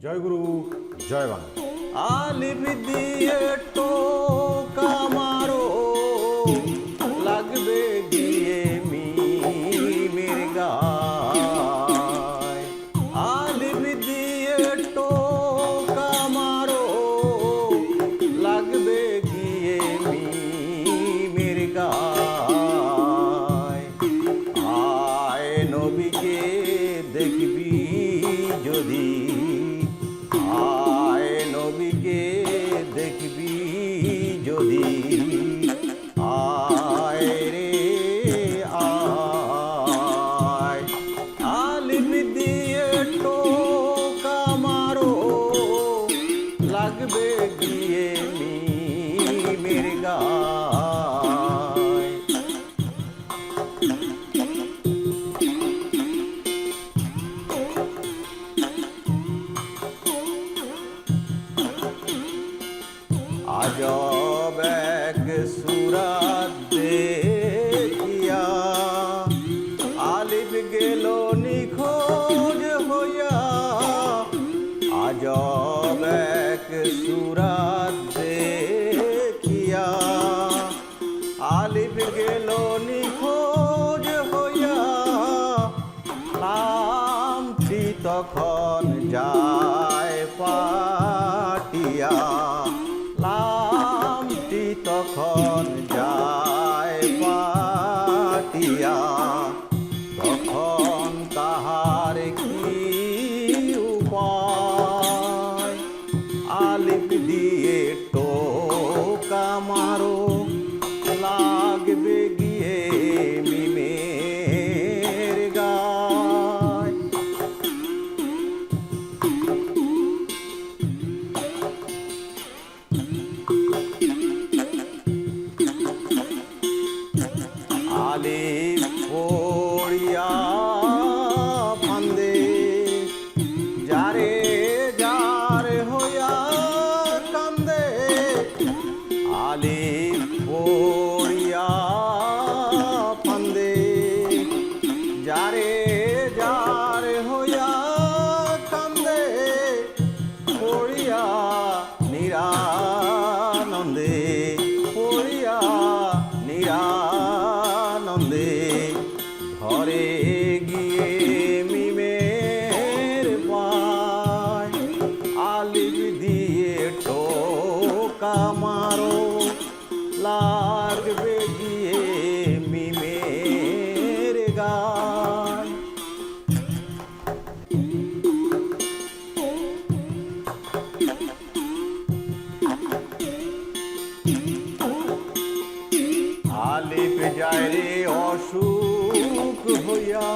জয় গুরু, জয় বাংলা। আলিফ দিয়ে টোকা মারো, লাগবে গিয়ে মিমের গায়। আলিফ দিয়ে টোকা মারো, লাগবে গিয়ে মিমের গায়। আয় নবীকে দেখবি যদি, আয় নবীকে দেখবি যদি, আয় রে আয়। আলিফ দিয়ে টোকা মারো, লাগবে গিয়ে মিমের গায়। আজব এক সূরাত দেখিয়া, আলিফ গেল নিখোঁজ হইয়া। আজব এক সূরাত দেখিয়া, আলিফ গেল নিখোঁজ হইয়া। নামটি তখন যায় পাটিয়া, নামটি তখন যায় পাটিয়া। তখন তাহার কি উপায়? আলিফ দিয়ে টোকা মারো, লাগবে গিয়ে মিমের গায়। আলিফ পড়িয়া ফান্দে, যারে যার হইয়া কান্দে। আলিফ পড়িয়া ফান্দে, যারে যার হইয়া কান্দে। পড়িয়া নিরানন্দে, পড়িয়া নিরানন্দে। ঘরে গিয়ে মিমের পায়, আলিফ দিয়ে টোকা মারো, লাগবে গিয়ে মিমের গায়। আলিফ যায় রে অসুখ হইয়া,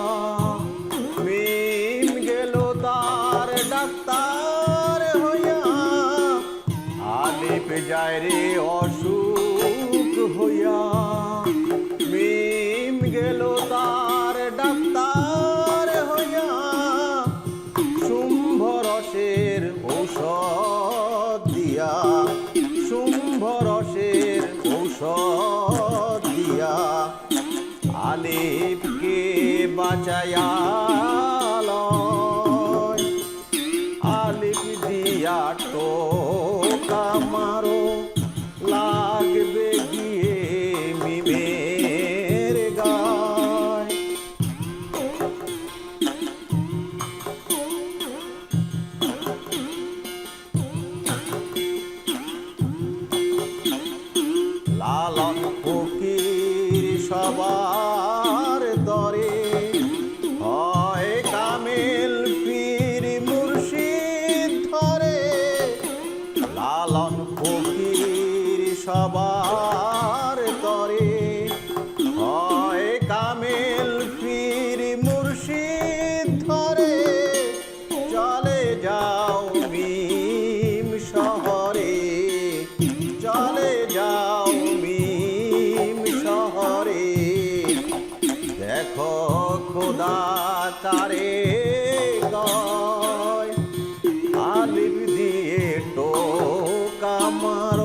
মিম গেল তার ডাক্তার হইয়া। আলিফ যায় রে অসুখ হইয়া, মিম গেল তার ডাক্তার হইয়া। শুম্ভ রসের ঔষধ দিয়া, শুম্ভ রসের ঔষধ দিয়া। আলিফকে বাঁচায়া লয়, আলিফ দিয়া টোকা মারো, লাগবে গিয়ে মিমের গায়। লালন ফকির সবার দরে, হয় কামেল পীর মুর্শিদ ধরে। লালন ফকির সবার তরে, হয় কামেল পীর মুর্শিদ ধরে। চলে যাও মিম শহরে, চলে যাও মিম শহরে। দেখো খোদা তারে গয়, আলিফ দিয়ে টোকা মারো।